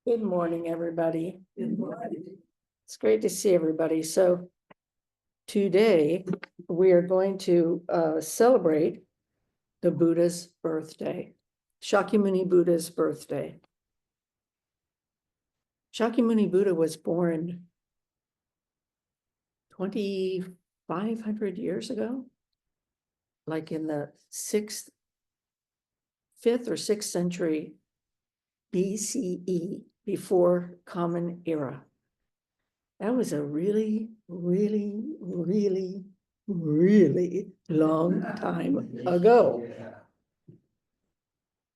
Good morning, everybody. Good morning. It's great to see everybody. So today we are going to celebrate the Buddha's birthday, Shakyamuni Buddha's birthday. Shakyamuni Buddha was born 2,500 years ago, like in the 5th or 6th century BCE, before Common Era. That was a really, really, really, really long time ago.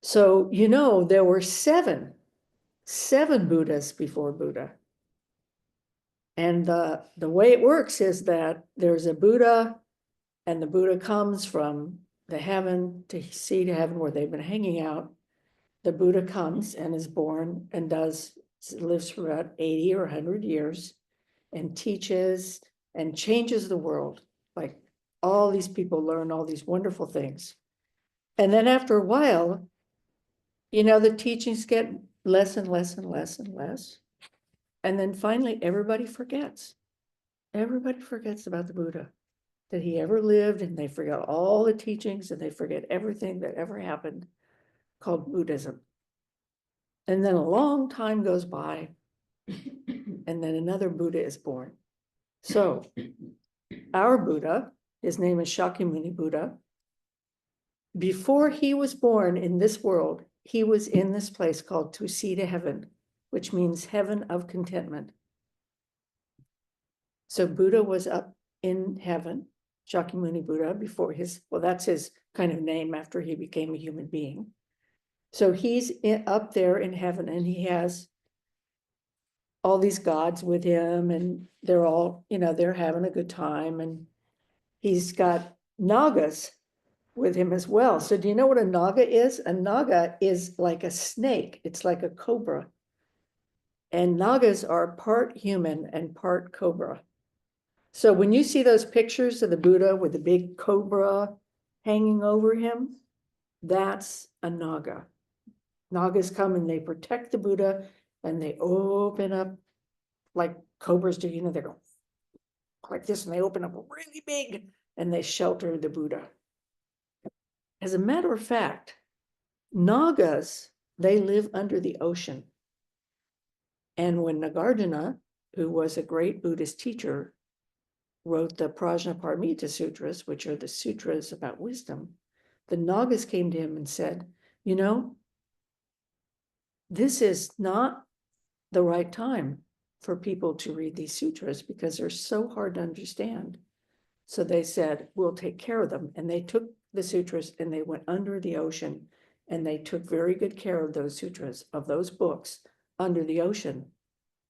So, there were seven Buddhas before Buddha. And the way it works is that there's a Buddha, and the Buddha comes from the heaven to sea to heaven where they've been hanging out. The Buddha comes and is born and lives for about 80 or 100 years and teaches and changes the world. Like all these people learn all these wonderful things. And then after a while, the teachings get less and less and less and less. And then finally, everybody forgets. Everybody forgets about the Buddha, that he ever lived, and they forget all the teachings and they forget everything that ever happened, called Buddhism. And then a long time goes by, and then another Buddha is born. So our Buddha, his name is Shakyamuni Buddha. Before he was born in this world, he was in this place called Tusita Heaven, which means heaven of contentment. So Buddha was up in heaven, Shakyamuni Buddha, before that's his kind of name after he became a human being. So he's up there in heaven, and he has all these gods with him, and they're all, they're having a good time. And he's got Nagas with him as well. So do you know what a Naga is? A Naga is like a snake. It's like a cobra. And Nagas are part human and part cobra. So when you see those pictures of the Buddha with the big cobra hanging over him, that's a Naga. Nagas come and they protect the Buddha, and they open up like cobras do. They go like this, and they open up really big, and they shelter the Buddha. As a matter of fact, Nagas, they live under the ocean. And when Nagarjuna, who was a great Buddhist teacher, wrote the Prajnaparamita Sutras, which are the sutras about wisdom, the Nagas came to him and said, this is not the right time for people to read these sutras because they're so hard to understand. So they said, we'll take care of them. And they took the sutras and they went under the ocean, and they took very good care of those sutras, of those books under the ocean,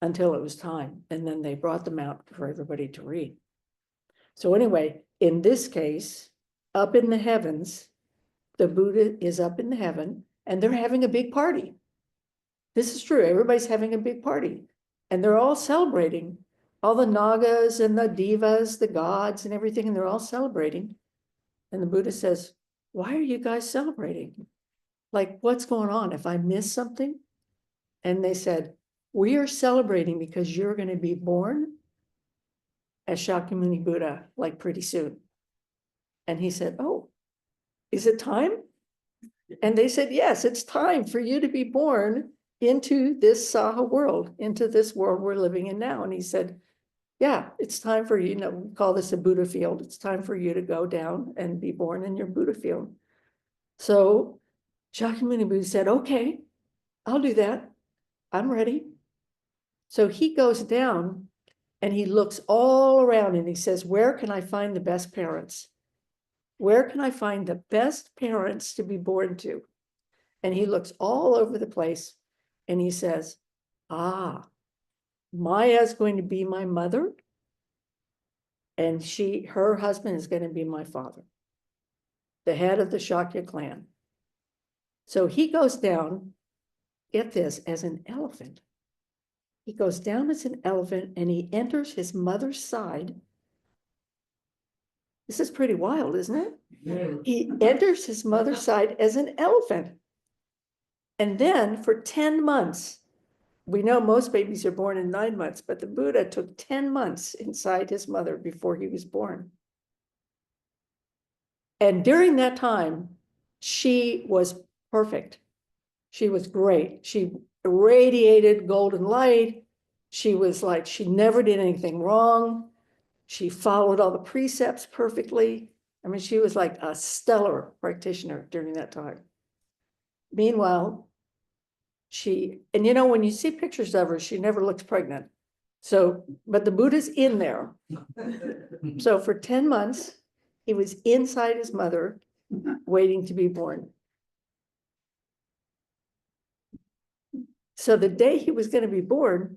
until it was time. And then they brought them out for everybody to read. So anyway, in this case, up in the heavens, the Buddha is up in the heaven, and they're having a big party. This is true. Everybody's having a big party, and they're all celebrating. All the Nagas and the Devas, the gods and everything, and they're all celebrating. And the Buddha says, why are you guys celebrating? Like, what's going on? If I miss something? And they said, we are celebrating because you're going to be born as Shakyamuni Buddha, like pretty soon. And he said, oh, is it time? And they said, yes, it's time for you to be born into this Saha world, into this world we're living in now. And he said, yeah, it's time for you, we call this a Buddha field. It's time for you to go down and be born in your Buddha field. So Shakyamuni Buddha said, okay, I'll do that. I'm ready. So he goes down and he looks all around and he says, where can I find the best parents? Where can I find the best parents to be born to? And he looks all over the place and he says, Maya's going to be my mother, and her husband is going to be my father, the head of the Shakya clan. So he goes down, get this, as an elephant. He goes down as an elephant and he enters his mother's side. This is pretty wild, isn't it? Yeah. He enters his mother's side as an elephant. And then for 10 months, we know most babies are born in 9 months, but the Buddha took 10 months inside his mother before he was born. And during that time, she was perfect. She was great. She radiated golden light. She was like, she never did anything wrong. She followed all the precepts perfectly. I mean, she was like a stellar practitioner during that time. Meanwhile, and you know, when you see pictures of her, she never looks pregnant. So, but the Buddha's in there. So for 10 months, he was inside his mother, waiting to be born. So the day he was going to be born,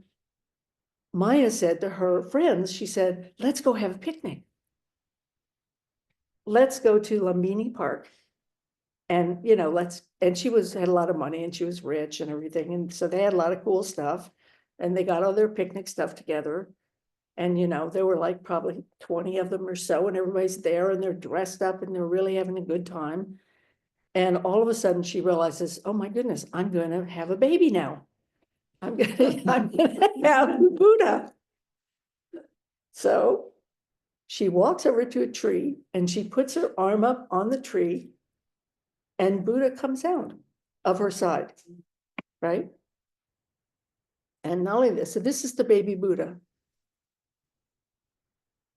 Maya said to her friends, she said, let's go have a picnic. Let's go to Lumbini Park. And, you know, and she had a lot of money and she was rich and everything. And so they had a lot of cool stuff and they got all their picnic stuff together. And, you know, there were like probably 20 of them or so, and everybody's there and they're dressed up and they're really having a good time. And all of a sudden she realizes, oh my goodness, I'm going to have a baby now. I'm going to have Buddha. So she walks over to a tree and she puts her arm up on the tree and Buddha comes out of her side, right? And not only this, so this is the baby Buddha.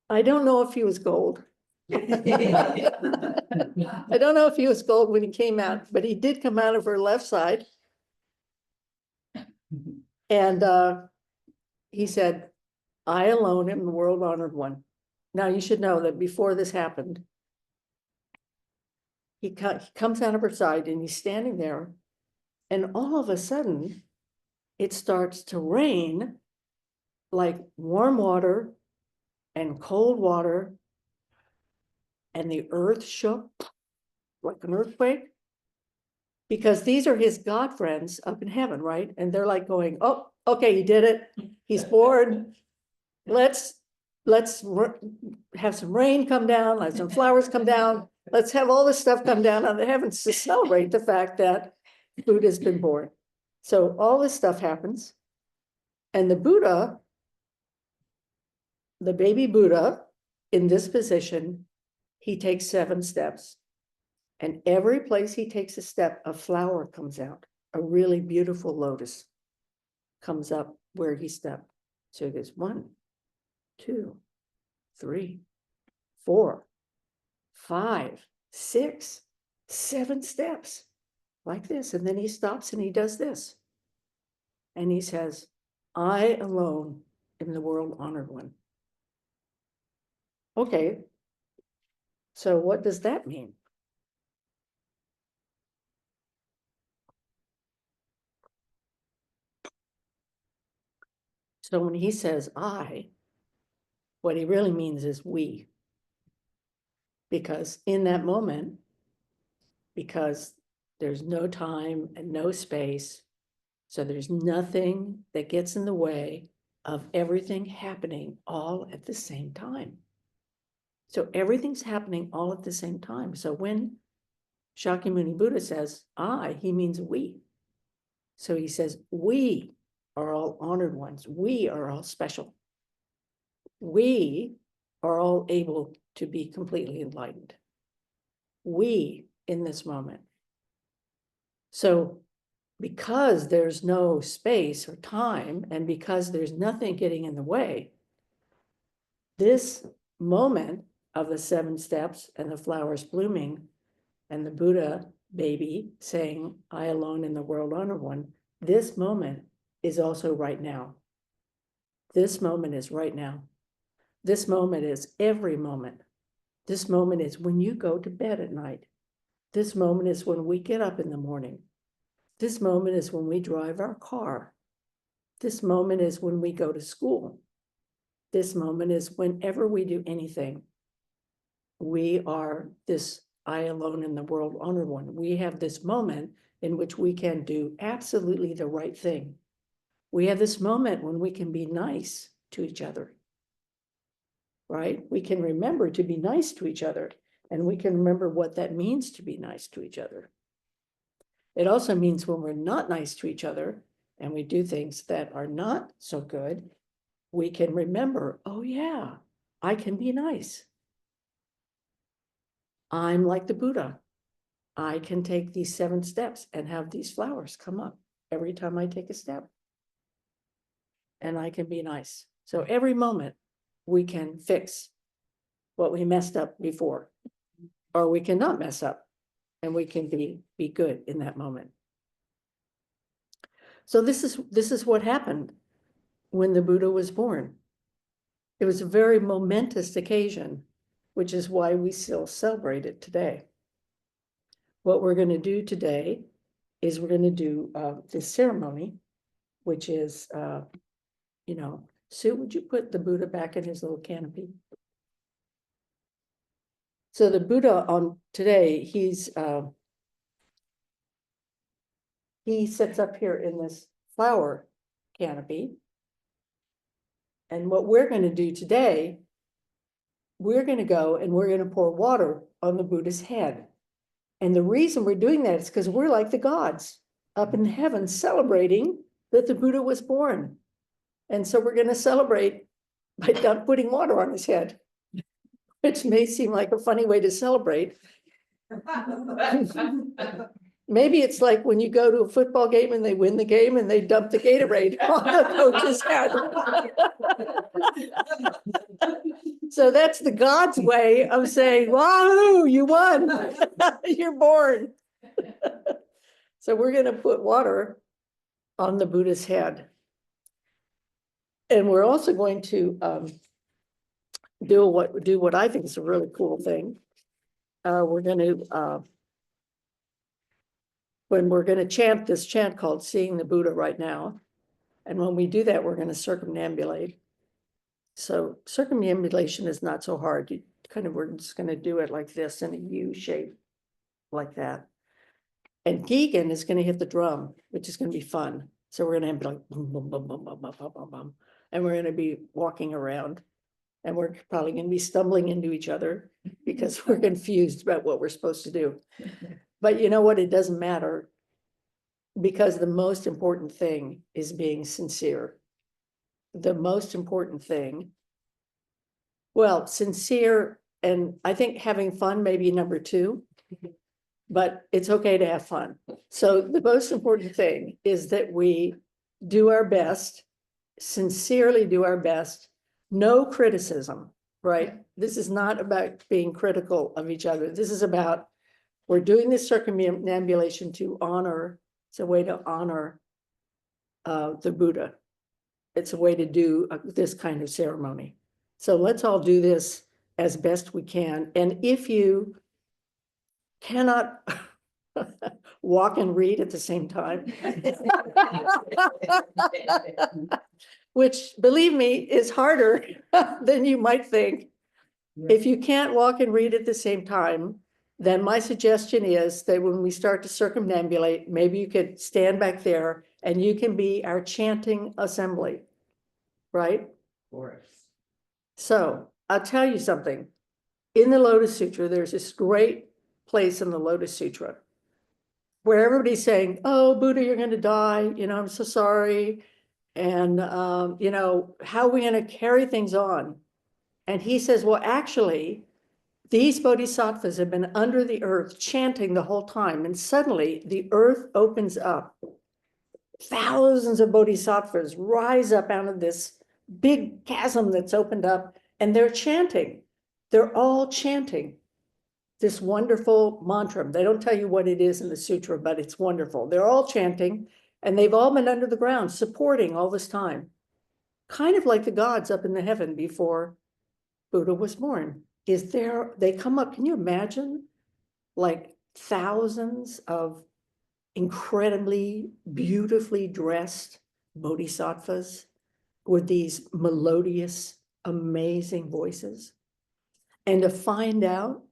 I don't know if he was gold. I don't know if he was gold when he came out, but he did come out of her left side. And he said, I alone am the world honored one. Now you should know that before this happened, he comes out of her side and he's standing there. And all of a sudden, it starts to rain like warm water and cold water. And the earth shook like an earthquake. Because these are his God friends up in heaven, right? And they're like going, oh, okay, he did it. He's born. Let's have some rain come down, let some flowers come down. Let's have all this stuff come down on the heavens to celebrate the fact that Buddha's been born. So all this stuff happens. And the Buddha, the baby Buddha, in this position, he takes 7 steps. And every place he takes a step, a flower comes out. A really beautiful lotus comes up where he stepped. So he goes 1, 2, 3, 4, 5, 6, 7 steps like this. And then he stops and he does this. And he says, I alone am the world honored one. Okay. So what does that mean? So when he says I, what he really means is we. Because in that moment, because there's no time and no space, so there's nothing that gets in the way of everything happening all at the same time. So everything's happening all at the same time. So when Shakyamuni Buddha says I, he means we. So he says, we are all honored ones. We are all special. We are all able to be completely enlightened. We in this moment. So because there's no space or time, and because there's nothing getting in the way, this moment of the 7 steps and the flowers blooming and the Buddha baby saying, I alone in the world honor one, this moment is also right now. This moment is right now. This moment is every moment. This moment is when you go to bed at night. This moment is when we get up in the morning. This moment is when we drive our car. This moment is when we go to school. This moment is whenever we do anything. We are this I alone in the world honor one. We have this moment in which we can do absolutely the right thing. We have this moment when we can be nice to each other, right? We can remember to be nice to each other, and we can remember what that means to be nice to each other. It also means when we're not nice to each other, and we do things that are not so good, we can remember, oh yeah, I can be nice. I'm like the Buddha. I can take these 7 steps and have these flowers come up every time I take a step. And I can be nice. So every moment we can fix what we messed up before, or we can not mess up and we can be good in that moment. So this is what happened when the Buddha was born. It was a very momentous occasion, which is why we still celebrate it today. What we're going to do today is we're going to do this ceremony, which is, Sue, would you put the Buddha back in his little canopy? So the Buddha on today, he sits up here in this flower canopy. And what we're going to do today, we're going to go and we're going to pour water on the Buddha's head. And the reason we're doing that is because we're like the gods up in heaven celebrating that the Buddha was born. And so we're going to celebrate by putting water on his head, which may seem like a funny way to celebrate. Maybe it's like when you go to a football game and they win the game and they dump the Gatorade on the coach's head. So that's the God's way of saying, wow, you won. You're born. So we're going to put water on the Buddha's head. And we're also going to do what I think is a really cool thing. We're going to when we're going to chant this chant called Seeing the Buddha right now. And when we do that, we're going to circumambulate. So circumambulation is not so hard. We're just going to do it like this in a U shape, like that. And Keegan is going to hit the drum, which is going to be fun. So we're going to be like, boom, boom, boom, boom, boom, boom, boom, boom, boom. And we're going to be walking around. And we're probably going to be stumbling into each other because we're confused about what we're supposed to do. But you know what? It doesn't matter, because the most important thing is being sincere. The most important thing, well, sincere, and I think having fun may be number 2, but it's okay to have fun. So the most important thing is that we do our best, sincerely do our best, no criticism, right? This is not about being critical of each other. This is about, we're doing this circumambulation to honor, it's a way to honor the Buddha. It's a way to do this kind of ceremony. So let's all do this as best we can. And if you cannot walk and read at the same time, which, believe me, is harder than you might think. If you can't walk and read at the same time, then my suggestion is that when we start to circumambulate, maybe you could stand back there and you can be our chanting assembly, right? Of course. So I'll tell you something. In the Lotus Sutra, there's this great place in the Lotus Sutra where everybody's saying, oh, Buddha, you're going to die. I'm so sorry. And, how are we going to carry things on? And he says, well, actually, these bodhisattvas have been under the earth chanting the whole time. And suddenly the earth opens up. Thousands of bodhisattvas rise up out of this big chasm that's opened up, and they're chanting. They're all chanting this wonderful mantra. They don't tell you what it is in the sutra, but it's wonderful. They're all chanting, and they've all been under the ground, supporting all this time. Kind of like the gods up in the heaven before Buddha was born. They come up, can you imagine? Like thousands of incredibly beautifully dressed bodhisattvas with these melodious, amazing voices. And to find out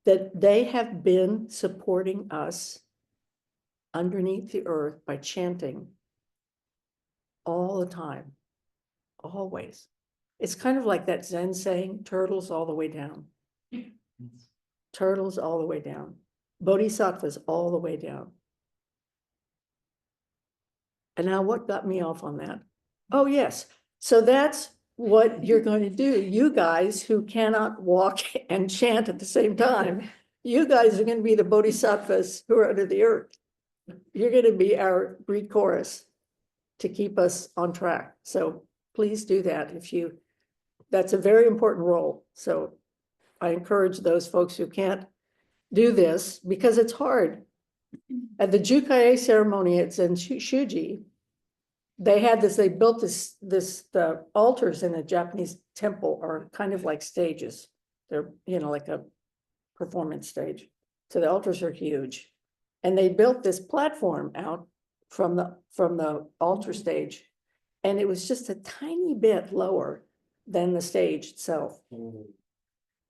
that they have been supporting us underneath the earth by chanting all the time, always. It's kind of like that Zen saying, turtles all the way down. Turtles all the way down. Bodhisattvas all the way down. And now what got me off on that? Oh, yes. So that's what you're going to do. You guys who cannot walk and chant at the same time, you guys are going to be the bodhisattvas who are under the earth. You're going to be our Greek chorus to keep us on track. So please do that that's a very important role. So I encourage those folks who can't do this because it's hard. At the Jukai ceremony, it's in Shuji. They built the altars in a Japanese temple are kind of like stages. They're, like a performance stage. So the altars are huge. And they built this platform out from the altar stage. And it was just a tiny bit lower than the stage itself.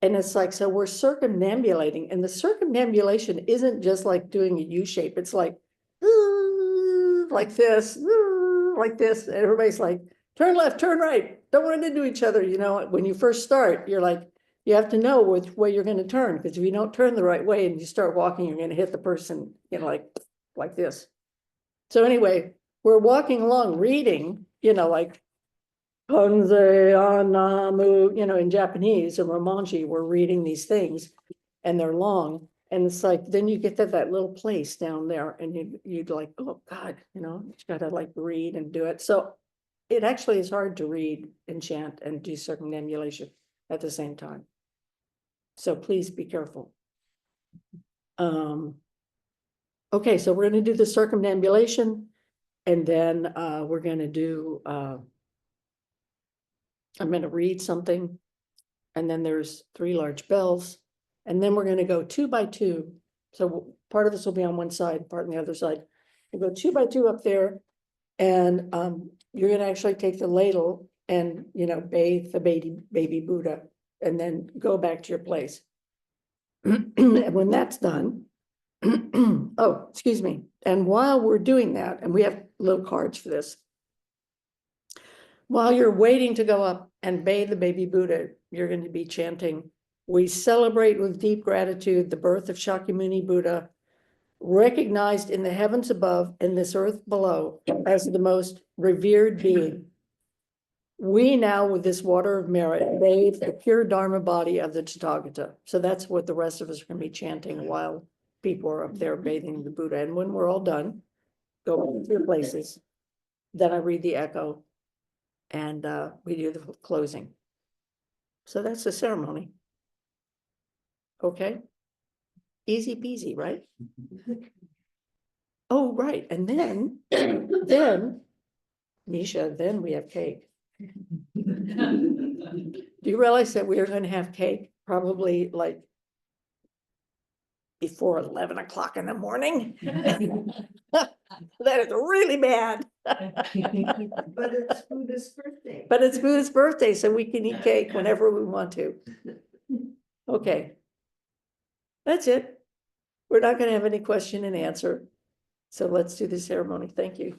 And it's like, so we're circumambulating, and the circumambulation isn't just like doing a U shape. It's like this, like this. And everybody's like, turn left, turn right. Don't run into each other. When you first start, you're like, you have to know which way you're going to turn, because if you don't turn the right way and you start walking, you're going to hit the person, like this. So anyway, we're walking along reading, like Ponze Anamu, in Japanese, and Romanji, we're reading these things and they're long. And it's like, then you get to that little place down there and you'd like, oh God, you gotta like read and do it. So it actually is hard to read and chant and do circumambulation at the same time. So please be careful. Okay, so we're gonna do the circumambulation, and then we're gonna do I'm going to read something, and then there's 3 large bells, and then we're going to go 2 by 2. So part of this will be on one side, part on the other side. We'll go 2 by 2 up there, and you're going to actually take the ladle and bathe the baby Buddha, and then go back to your place. And when that's done, oh, excuse me. And while we're doing that, and we have little cards for this. While you're waiting to go up and bathe the baby Buddha, you're going to be chanting, we celebrate with deep gratitude the birth of Shakyamuni Buddha, recognized in the heavens above and this earth below as the most revered being. We now, with this water of merit, bathe the pure Dharma body of the Tathagata. So that's what the rest of us are going to be chanting while people are up there bathing the Buddha. And when we're all done, go back to your places. Then I read the echo. And we do the closing. So that's the ceremony. Okay. Easy peasy, right? Oh, right. And then, Nisha, then we have cake. Do you realize that we are going to have cake probably like before 11 o'clock in the morning? That is really bad. But it's Buddha's birthday. But it's Buddha's birthday, so we can eat cake whenever we want to. Okay. That's it. We're not going to have any question and answer. So let's do the ceremony. Thank you.